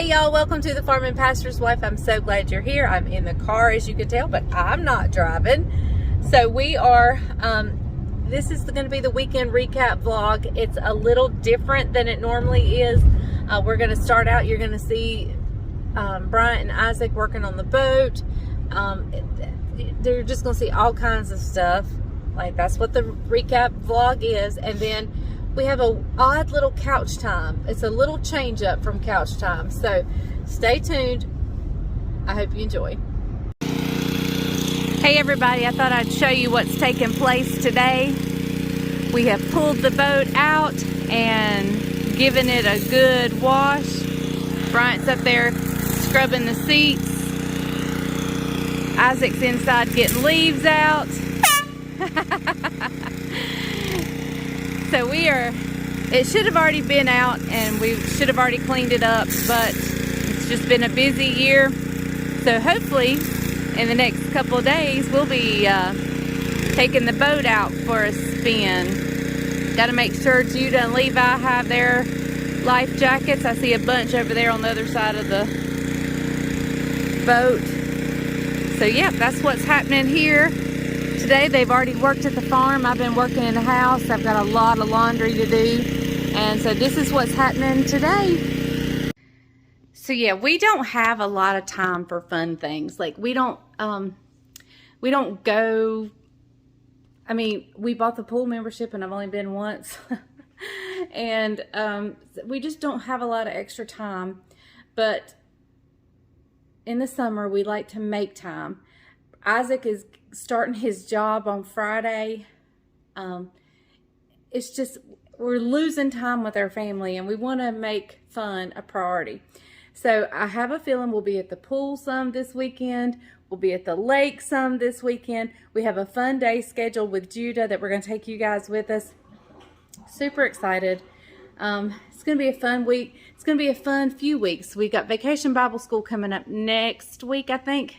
Hey y'all, welcome to the Farm and Pastor's Wife. I'm so glad you're here. I'm in the car, as you can tell, but I'm not driving. So we are, this is going to be the weekend recap vlog. It's a little different than it normally is. We're going to start out, you're going to see Bryant and Isaac working on the boat. They're just going to see all kinds of stuff. Like, that's what the recap vlog is. And then we have a odd little couch time. It's a little change up from couch time. So stay tuned. I hope you enjoy. Hey everybody, I thought I'd show you what's taking place today. We have pulled the boat out and given it a good wash. Bryant's up there scrubbing the seats. Isaac's inside getting leaves out. So it should have already been out and we should have already cleaned it up, but it's just been a busy year. So hopefully in the next couple of days we'll be taking the boat out for a spin. Got to make sure Judah and Levi have their life jackets. I see a bunch over there on the other side of the boat. So yeah, that's what's happening here. Today they've already worked at the farm. I've been working in the house. I've got a lot of laundry to do. And so this is what's happening today. So yeah, we don't have a lot of time for fun things. Like we don't go, I mean, we bought the pool membership and I've only been once. And we just don't have a lot of extra time. But in the summer, we like to make time. Isaac is starting his job on Friday. It's just, we're losing time with our family and we want to make fun a priority. So I have a feeling we'll be at the pool some this weekend. We'll be at the lake some this weekend. We have a fun day scheduled with Judah that we're going to take you guys with us. Super excited. It's going to be a fun week. It's going to be a fun few weeks. We got Vacation Bible School coming up next week, I think.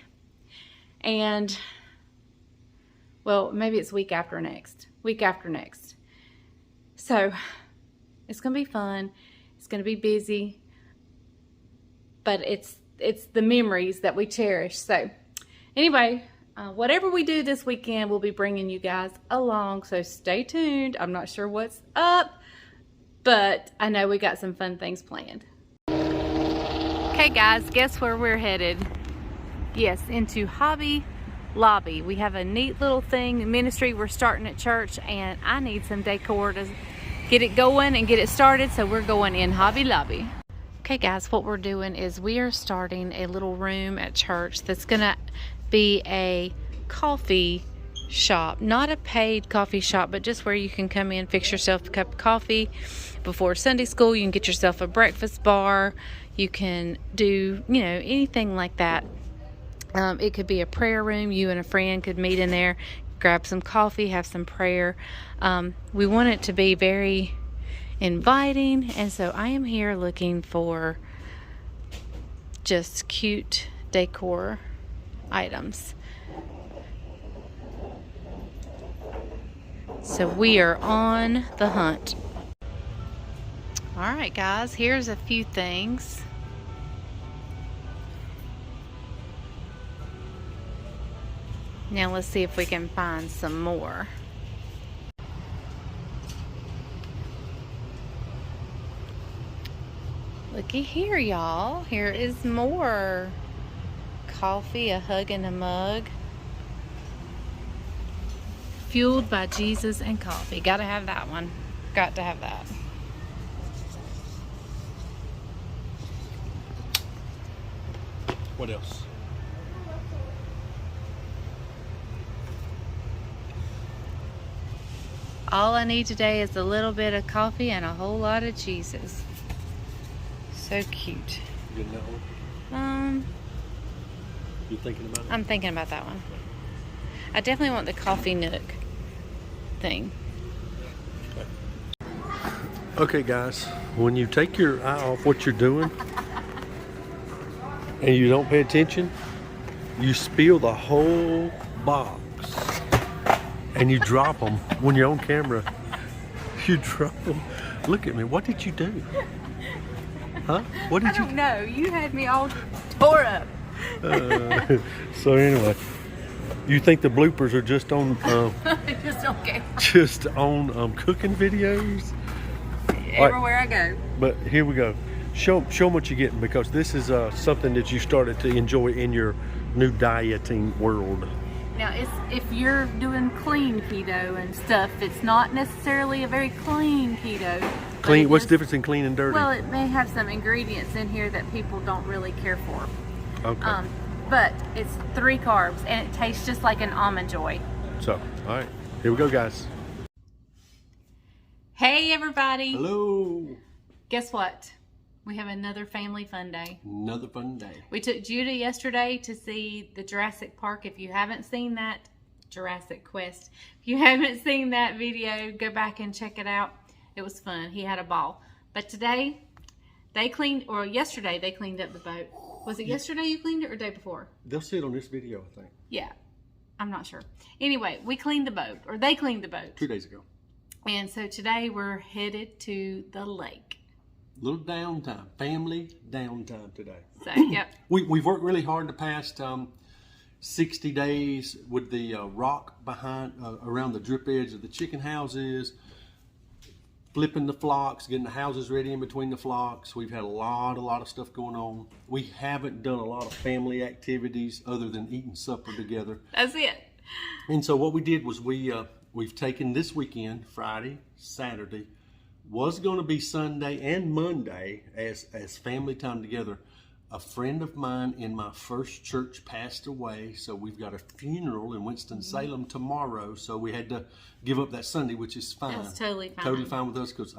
And, well, maybe it's week after next. So, it's going to be fun. It's going to be busy. But it's the memories that we cherish. So, anyway, whatever we do this weekend, we'll be bringing you guys along. So, stay tuned. I'm not sure what's up, but I know we got some fun things planned. Okay, guys, guess where we're headed? Yes, into Hobby Lobby. We have a neat little thing, ministry we're starting at church, and I need some decor to get it going and get it started, so we're going in Hobby Lobby. Okay guys, what we're doing is we are starting a little room at church that's gonna be a coffee shop. Not a paid coffee shop, but just where you can come in, fix yourself a cup of coffee before Sunday school. You can get yourself a breakfast bar. You can do, you know, anything like that. It could be a prayer room. You and a friend could meet in there, grab some coffee, have some prayer. We want it to be very inviting, and so I am here looking for just cute decor items. So we are on the hunt. All right, guys, here's a few things. Now let's see if we can find some more. Looky here, y'all. Here is more coffee, a hug and a mug. Fueled by Jesus and coffee. Gotta have that one. Got to have that. What else? All I need today is a little bit of coffee and a whole lot of Jesus. So cute. You getting that one? You thinking about it? I'm thinking about that one. I definitely want the coffee nook thing. Okay guys, when you take your eye off what you're doing and you don't pay attention, you spill the whole box and you drop them when you're on camera. You drop them. Look at me. What did you do? Huh? What did I don't know. You had me all tore up. So anyway, you think the bloopers are just on Just don't care. just on cooking videos? Everywhere I go. But here we go. Show them what you're getting, because this is something that you started to enjoy in your new dieting world. Now, if you're doing clean keto and stuff, it's not necessarily a very clean keto. Clean. What's the difference in clean and dirty? Well, it may have some ingredients in here that people don't really care for. Okay. But it's 3 carbs, and it tastes just like an Almond Joy. So, all right, here we go, guys. Hey, everybody. Hello. Guess what? We have another family fun day. Another fun day. We took Judah yesterday to see the Jurassic Park. If you haven't seen that, Jurassic Quest. If you haven't seen that video, go back and check it out. It was fun. He had a ball. But today, yesterday they cleaned up the boat. Was it yesterday you cleaned it or the day before? They'll see it on this video, I think. Yeah, I'm not sure. Anyway, we cleaned the boat, or they cleaned the boat. 2 days ago. And so today we're headed to the lake. Little downtime, family downtime today. So, yep. We've worked really hard the past 60 days with the rock behind, around the drip edge of the chicken houses, flipping the flocks, getting the houses ready in between the flocks. We've had a lot of stuff going on. We haven't done a lot of family activities other than eating supper together. That's it. And so what we did was we've taken this weekend, Friday, Saturday, was going to be Sunday and Monday as family time together. A friend of mine in my first church passed away, so we've got a funeral in Winston-Salem tomorrow, so we had to give up that Sunday, which is fine. That's totally fine. Totally fine with us, because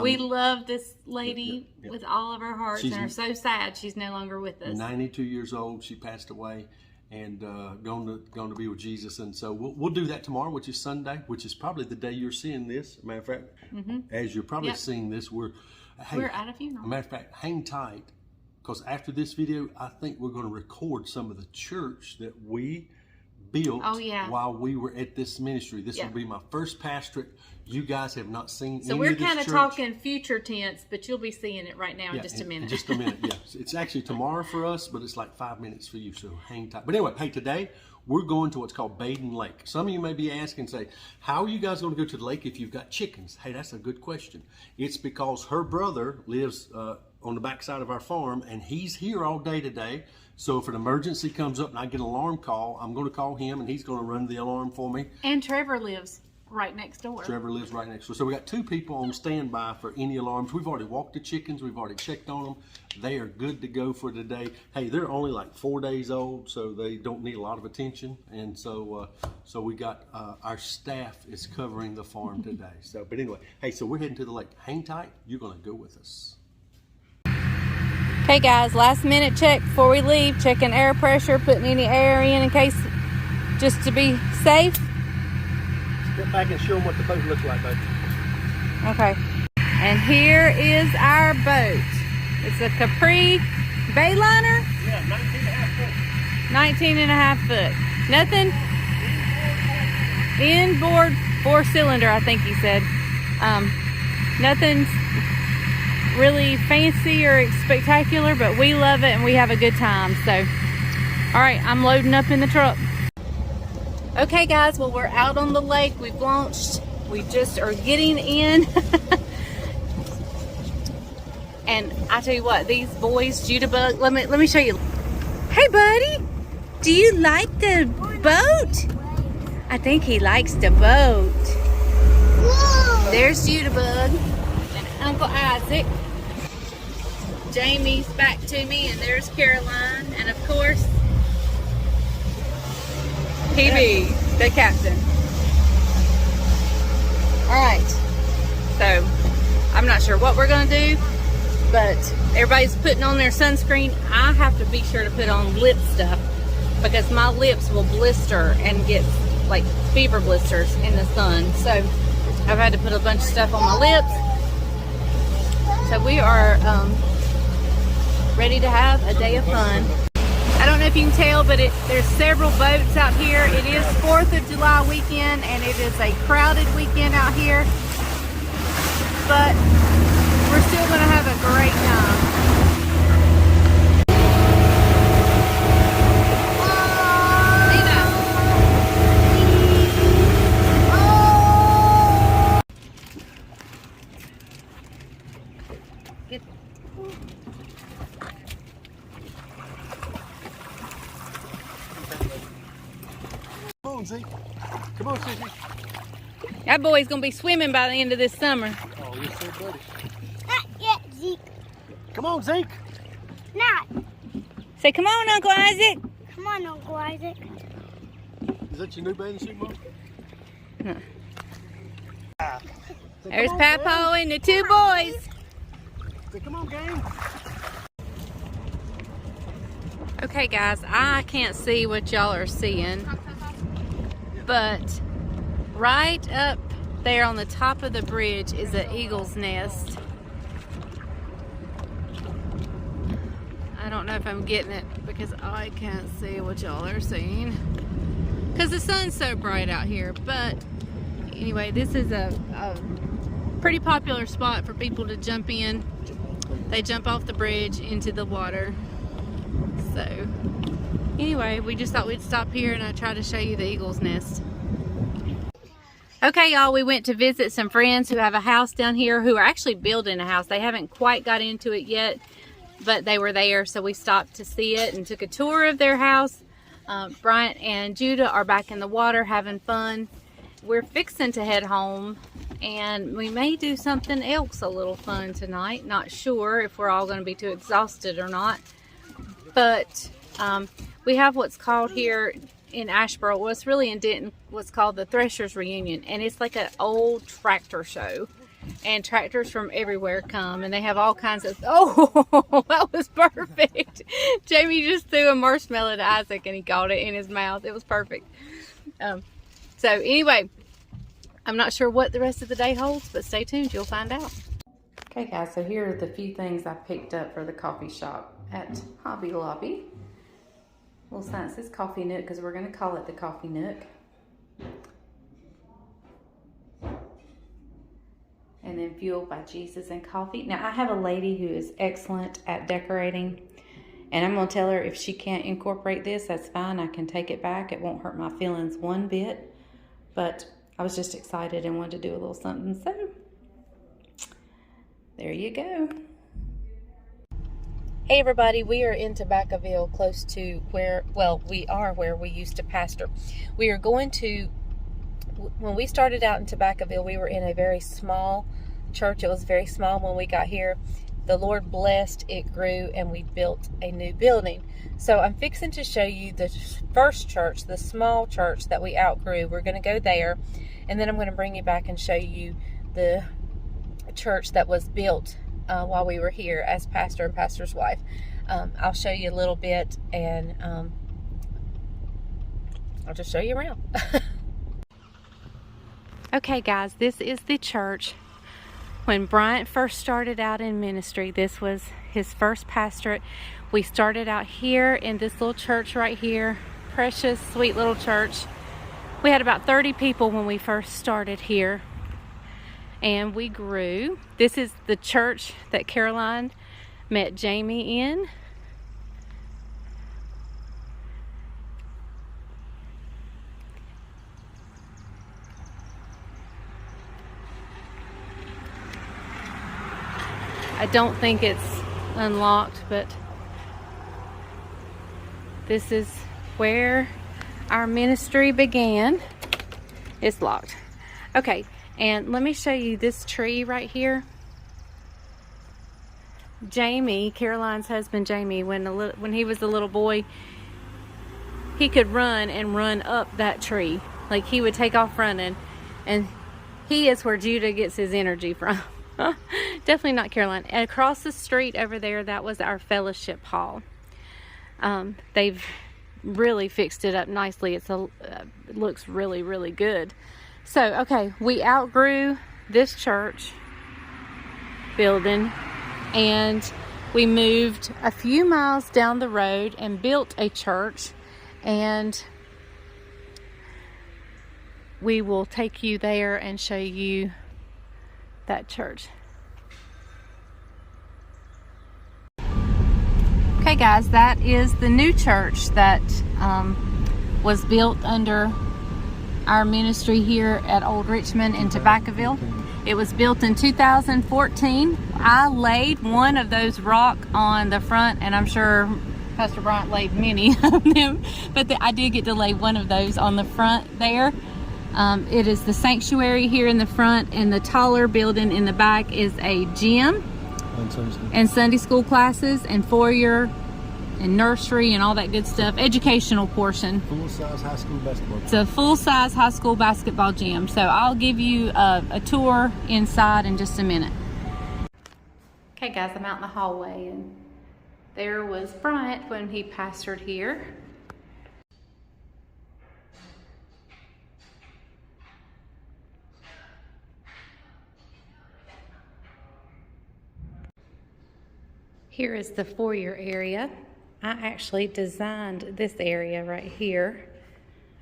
we love this lady with all of our hearts, She's and are so sad she's no longer with us. 92 years old, she passed away, and going to be with Jesus. And so we'll do that tomorrow, which is Sunday, which is probably the day you're seeing this. Matter of fact, as you're probably seeing this, we're at a funeral. Matter of fact, hang tight, because after this video, I think we're going to record some of the church that we built while we were at this ministry. This will be my first pastorate. You guys have not seen so any we're of this kind of church. talking future tense, but you'll be seeing it right now in just a minute. In just a minute, yeah. It's actually tomorrow for us, but it's like 5 minutes for you, so hang tight. But anyway, hey, today we're going to what's called Baden Lake. Some of you may be asking, say, how are you guys going to go to the lake if you've got chickens? Hey, that's a good question. It's because her brother lives on the backside of our farm, and he's here all day today. So if an emergency comes up and I get an alarm call, I'm going to call him, and he's going to run the alarm for me. And Trevor lives right next door. Trevor lives right next door. So we got 2 people on standby for any alarms. We've already walked the chickens. We've already checked on them. They are good to go for today. Hey, they're only like 4 days old, so they don't need a lot of attention. And so so we got our staff is covering the farm today. So, but anyway, hey, so we're heading to the lake. Hang tight. You're going to go with us. Okay, guys, last minute check before we leave. Checking air pressure, putting any air in case, just to be safe. Step back and show them what the boat looks like, baby. Okay. And here is our boat. It's a Capri Bayliner. Yeah, 19.5 foot. 19.5 foot. Nothing. Inboard 4-cylinder, I think he said. Nothing's really fancy or spectacular, but we love it and we have a good time. So, all right, I'm loading up in the truck. Okay, guys, well, we're out on the lake. We've launched. We just are getting in. And I tell you what, these boys, Judabug, let me show you. Hey, buddy, do you like the boat? I think he likes the boat. Whoa. There's Judabug and Uncle Isaac. Jamie's back to me, and there's Caroline, and of course, PB, the captain. All right, so I'm not sure what we're gonna do, but everybody's putting on their sunscreen. I have to be sure to put on lip stuff because my lips will blister and get like fever blisters in the sun. So I've had to put a bunch of stuff on my lips. So we are ready to have a day of fun. I don't know if you can tell, but there's several boats out here. It is 4th of July weekend, and it is a crowded weekend out here. But we're still going to have a great time. Get. Come on, Zeke. Come on, Sissy. That boy's going to be swimming by the end of this summer. Oh, you're so buddy. Not yet, Zeke. Come on, Zeke. Not. Say, come on, Uncle Isaac. Come on, Uncle Isaac. Is that your new bathing suit, Mom? No. Say, There's come on, Papaw and the two boys. gang. Say, come on, gang. Okay, guys, I can't see what y'all are seeing, but right up there on the top of the bridge is an eagle's nest. I don't know if I'm getting it because I can't see what y'all are seeing because the sun's so bright out here. But anyway, this is a pretty popular spot for people to jump in. They jump off the bridge into the water. So anyway, we just thought we'd stop here and I'd try to show you the eagle's nest. Okay, y'all, we went to visit some friends who have a house down here who are actually building a house. They haven't quite got into it yet, but they were there, so we stopped to see it and took a tour of their house. Bryant and Judah are back in the water having fun. We're fixing to head home, and we may do something else a little fun tonight. Not sure if we're all going to be too exhausted or not. But we have what's called here in Asheboro, well, it's really in Denton, what's called the Threshers Reunion. And it's like an old tractor show. And tractors from everywhere come. And they have all kinds of... Oh, that was perfect. Jamie just threw a marshmallow to Isaac and he got it in his mouth. It was perfect. So anyway, I'm not sure what the rest of the day holds, but stay tuned. You'll find out. Okay, guys, so here are the few things I picked up for the coffee shop at Hobby Lobby. Little sign says Coffee Nook because we're going to call it the Coffee Nook. And then Fueled by Jesus and Coffee. Now, I have a lady who is excellent at decorating. And I'm going to tell her if she can't incorporate this, that's fine. I can take it back. It won't hurt my feelings one bit. But I was just excited and wanted to do a little something. So, there you go. Hey everybody, we are in Tobaccoville, close to where we used to pastor. We are going to, when we started out in Tobaccoville, we were in a very small church. It was very small when we got here. The Lord blessed, it grew, and we built a new building. So I'm fixing to show you the first church, the small church that we outgrew. We're going to go there, and then I'm going to bring you back and show you the church that was built while we were here as pastor and pastor's wife. I'll show you a little bit, and I'll just show you around. Okay guys, this is the church. When Bryant first started out in ministry, this was his first pastorate. We started out here in this little church right here. Precious, sweet little church. We had about 30 people when we first started here. And we grew. This is the church that Caroline met Jamie in. I don't think it's unlocked, but this is where our ministry began. It's locked. Okay. And let me show you this tree right here. Jamie, Caroline's husband Jamie, when he was a little boy, he could run and run up that tree. Like he would take off running. And he is where Judah gets his energy from. Definitely not Caroline. And across the street over there, that was our fellowship hall. They've really fixed it up nicely. It looks really, really good. So, okay, we outgrew this church building and we moved a few miles down the road and built a church, and we will take you there and show you that church. Okay guys, that is the new church that was built under our ministry here at Old Richmond in Tobaccoville. It was built in 2014. I laid one of those rock on the front, and I'm sure Pastor Bryant laid many of them, but I did get to lay one of those on the front there. It is the sanctuary here in the front, and the taller building in the back is a gym and Sunday school classes and foyer and nursery and all that good stuff. Educational portion. Full-size high school basketball. It's a full-size high school basketball gym. So I'll give you a tour inside in just a minute. Okay guys, I'm out in the hallway, and there was Bryant when he pastored here. Here is the foyer area. I actually designed this area right here.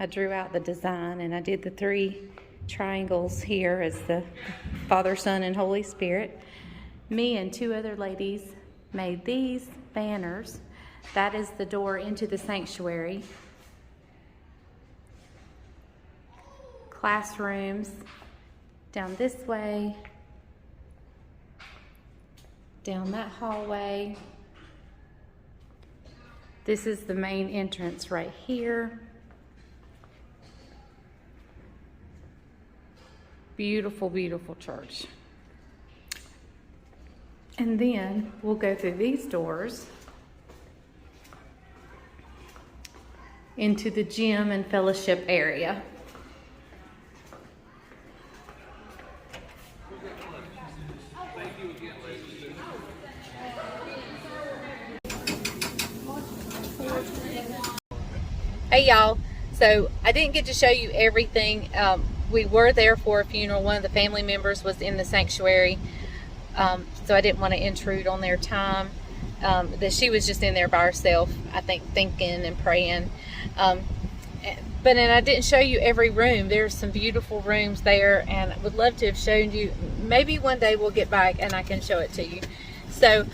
I drew out the design, and I did the 3 triangles here as the Father, Son, and Holy Spirit. Me and 2 other ladies made these banners. That is the door into the sanctuary. Classrooms down this way, down that hallway. This is the main entrance right here. Beautiful, beautiful church. And then we'll go through these doors into the gym and fellowship area. Hey y'all, so I didn't get to show you everything. We were there for a funeral. One of the family members was in the sanctuary, so I didn't want to intrude on their time. That she was just in there by herself, I think, thinking and praying. But then I didn't show you every room. There's some beautiful rooms there, and I would love to have shown you. Maybe one day we'll get back and I can show it to you. So,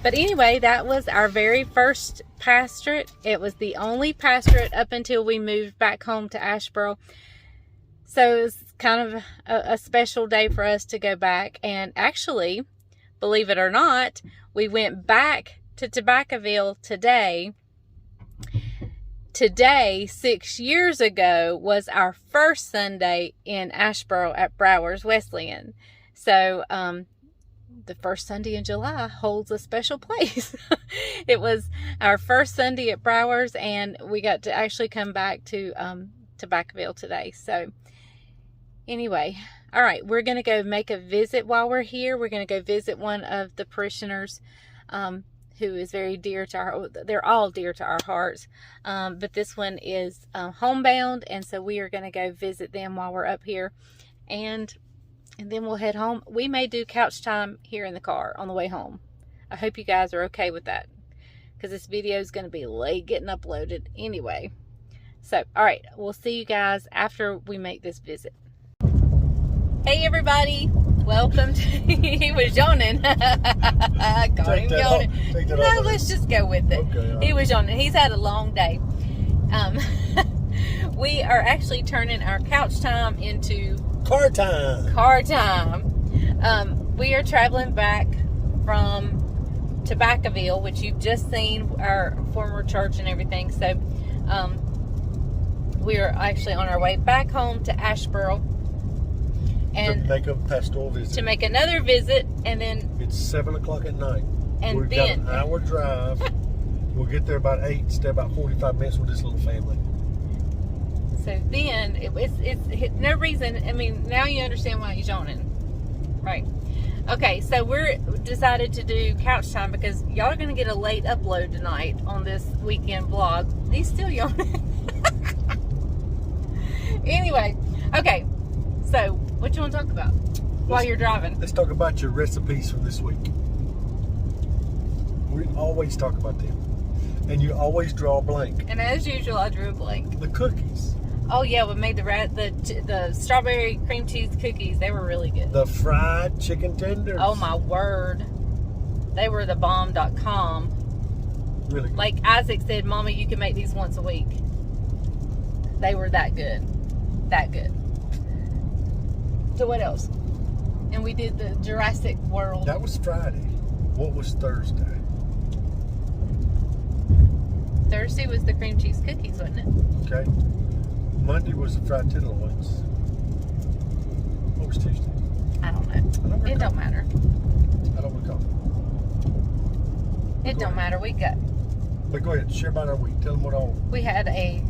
but anyway, that was our very first pastorate. It was the only pastorate up until we moved back home to Asheboro. So it was kind of a special day for us to go back. And actually, believe it or not, we went back to Tobaccoville today. Today, 6 years ago, was our first Sunday in Asheboro at Browers Wesleyan. So, the first Sunday in July holds a special place. It was our first Sunday at Browers, and we got to actually come back to Tobaccoville today. So anyway, all right, we're going to go make a visit while we're here. We're going to go visit one of the parishioners who is very dear to our, they're all dear to our hearts, but this one is homebound, and so we are going to go visit them while we're up here, and then we'll head home. We may do couch time here in the car on the way home. I hope you guys are okay with that, because this video is going to be late getting uploaded anyway. So, all right, we'll see you guys after we make this visit. Hey, everybody. Welcome to... He was yawning. Got him yawning. No, let's just go with it. Okay, he was yawning. He's had a long day. We are actually turning our couch time into... Car time. Car time. We are traveling back from Tobaccoville, which you've just seen our former church and everything. So we are actually on our way back home to Asheboro, and to make a pastoral visit. To make another visit, and then it's 7 o'clock at night. And we've then got an hour drive. We'll get there about 8. Stay about 45 minutes with this little family. So then, it's no reason. I mean, now you understand why he's yawning, right? Okay, so we're decided to do couch time because y'all are going to get a late upload tonight on this weekend vlog. He's still yawning. Anyway, okay, so what you want to talk about while you're driving? Let's talk about your recipes for this week. We always talk about them. And you always draw a blank. And as usual, I drew a blank. The cookies. Oh yeah, we made the strawberry cream cheese cookies. They were really good. The fried chicken tenders. Oh my word. They were the bomb.com. Really good. Like Isaac said, Mama, you can make these once a week. They were that good. That good. So what else? And we did the Jurassic World. That was Friday. What was Thursday? Thursday was the cream cheese cookies, wasn't it? Okay. Monday was the fried tenderloins. What was Tuesday? I don't know. It don't matter. I don't recall. It don't matter. We But go ahead, share about our week. Tell them what all. we had a,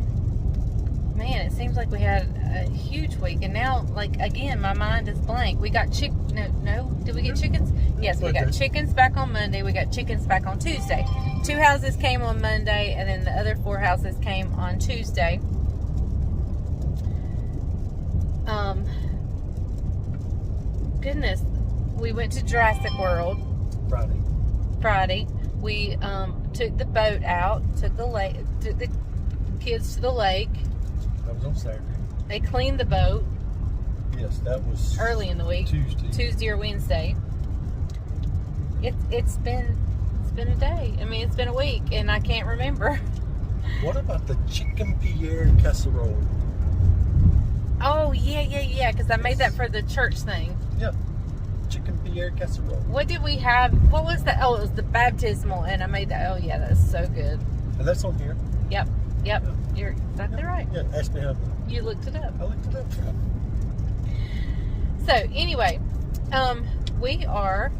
man, it seems like we had a huge week. And now, like, again, my mind is blank. We got no, did we get chickens? Yes, we got chickens back on Monday. We got chickens back on Tuesday. 2 houses came on Monday, and then the other 4 houses came on Tuesday. Goodness, we went to Jurassic World Friday. We took the boat out, took the kids to the lake. That was on Saturday. They cleaned the boat Yes, that was early in the week, Tuesday or Wednesday. It's been a day. I mean, it's been a week, and I can't remember. What about the chicken Pierre casserole? Oh yeah, because I made that for the church thing. Yep, chicken Pierre casserole. What did we have? What was that? Oh, it was the baptismal, and I made that. Oh yeah, that's so good. And that's on here. Yep. You're exactly right. Yeah, ask me how. You looked it up. I looked it up. So anyway, we've got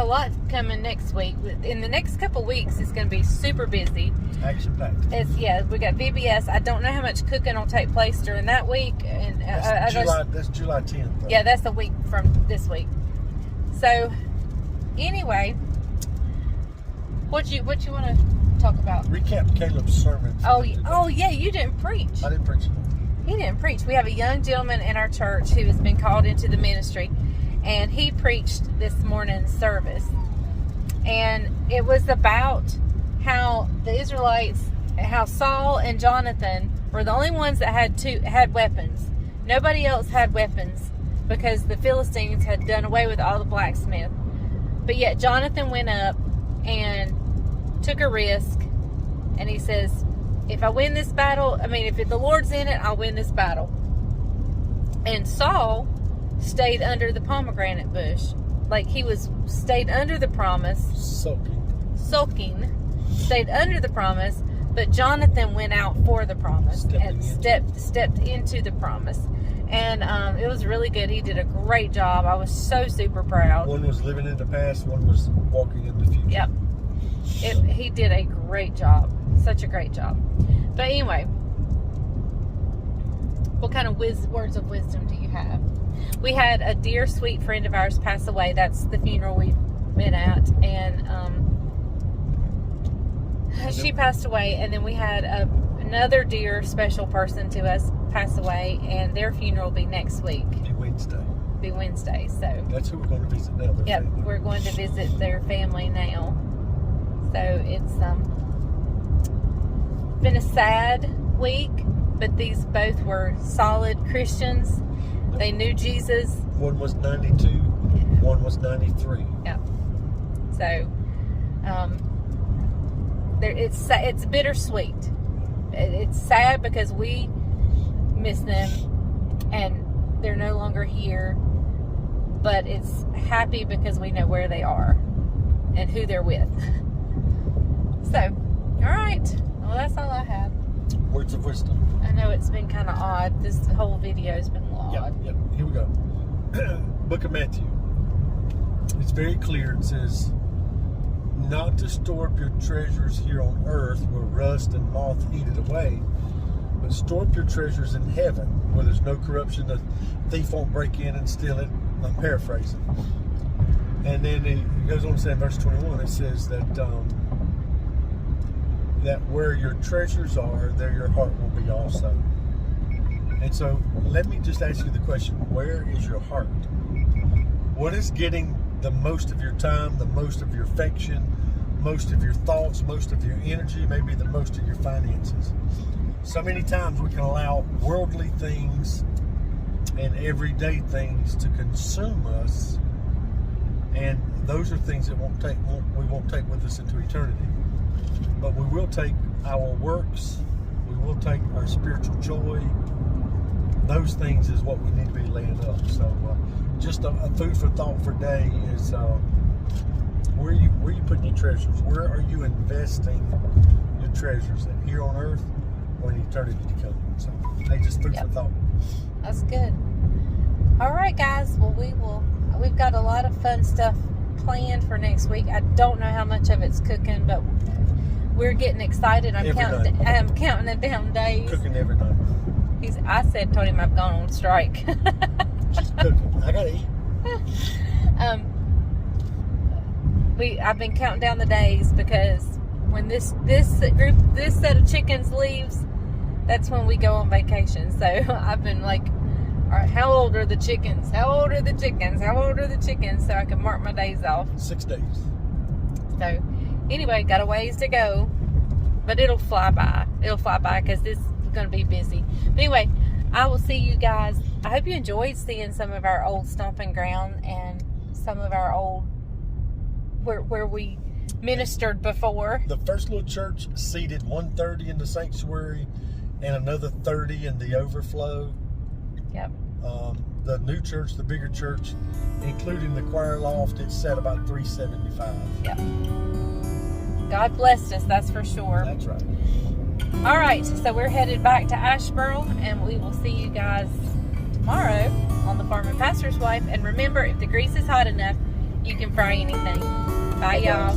a lot coming next week. In the next couple weeks, it's going to be super busy. Action packed. We got VBS. I don't know how much cooking will take place during that week, and That's July 10th. Though. Yeah, that's a week from this week. So anyway, what you want to talk about? Recap Caleb's sermon. Oh yeah, you didn't preach. I didn't preach. He didn't preach. We have a young gentleman in our church who has been called into the ministry, and he preached this morning's service. And it was about how the Israelites, how Saul and Jonathan were the only ones that had weapons. Nobody else had weapons because the Philistines had done away with all the blacksmith. But yet Jonathan went up and took a risk, and he says, if I win this battle, if the Lord's in it, I'll win this battle. And Saul stayed under the pomegranate bush. Like he stayed under the promise. Sulking. Stayed under the promise, but Jonathan went out for the promise and stepped into the promise. And it was really good. He did a great job. I was so super proud. One was living in the past, one was walking in the future. Yep. He did a great job. Such a great job. But anyway, what kind of words of wisdom do you have? We had a dear, sweet friend of ours pass away. That's the funeral we've been at. And she passed away. And then we had another dear, special person to us pass away. And their funeral will be next week. Be Wednesday. So that's who we're going to visit now. Yep, we're going to visit their family now. So it's been a sad week, but these both were solid Christians. They knew Jesus. One was 92, one was 93. Yeah. So it's bittersweet. It's sad because we miss them and they're no longer here, but it's happy because we know where they are and who they're with. So, all right. Well, that's all I have. Words of wisdom. I know it's been kind of odd. This whole video has been odd. Yep. Here we go. Book of Matthew. It's very clear. It says, not to store up your treasures here on earth where rust and moth eat it away, but store up your treasures in heaven where there's no corruption. The thief won't break in and steal it. I'm paraphrasing. And then it goes on to say in verse 21, it says that that where your treasures are, there your heart will be also. And so let me just ask you the question, where is your heart? What is getting the most of your time, the most of your affection, most of your thoughts, most of your energy, maybe the most of your finances? So many times we can allow worldly things and everyday things to consume us, and those are things that we won't take with us into eternity. But we will take our works. We will take our spiritual joy. Those things is what we need to be laying up. So, just a food for thought for day is where are you putting your treasures? Where are you investing your treasures? Here on earth or in eternity to come? So, hey, just food for thought. That's good. All right, guys. Well, we've got a lot of fun stuff planned for next week. I don't know how much of it's cooking, but we're getting excited. I'm counting it down days. Cooking every night. Told him I've gone on strike. She's cooking. I gotta eat. I've been counting down the days because when this set of chickens leaves, that's when we go on vacation. So I've been like, all right, how old are the chickens? How old are the chickens? How old are the chickens? So I can mark my days off. 6 days. So anyway, got a ways to go, but it'll fly by. It'll fly by because this is going to be busy. But anyway, I will see you guys. I hope you enjoyed seeing some of our old stomping ground and some of our old where we ministered before. The first little church seated 130 in the sanctuary and another 30 in the overflow. Yep. The new church, the bigger church, including the choir loft, it sat about 375. Yep. God blessed us, that's for sure. That's right. All right, so we're headed back to Asheboro, and we will see you guys tomorrow on The Farmer Pastor's Wife. And remember, if the grease is hot enough, you can fry anything. Bye, y'all.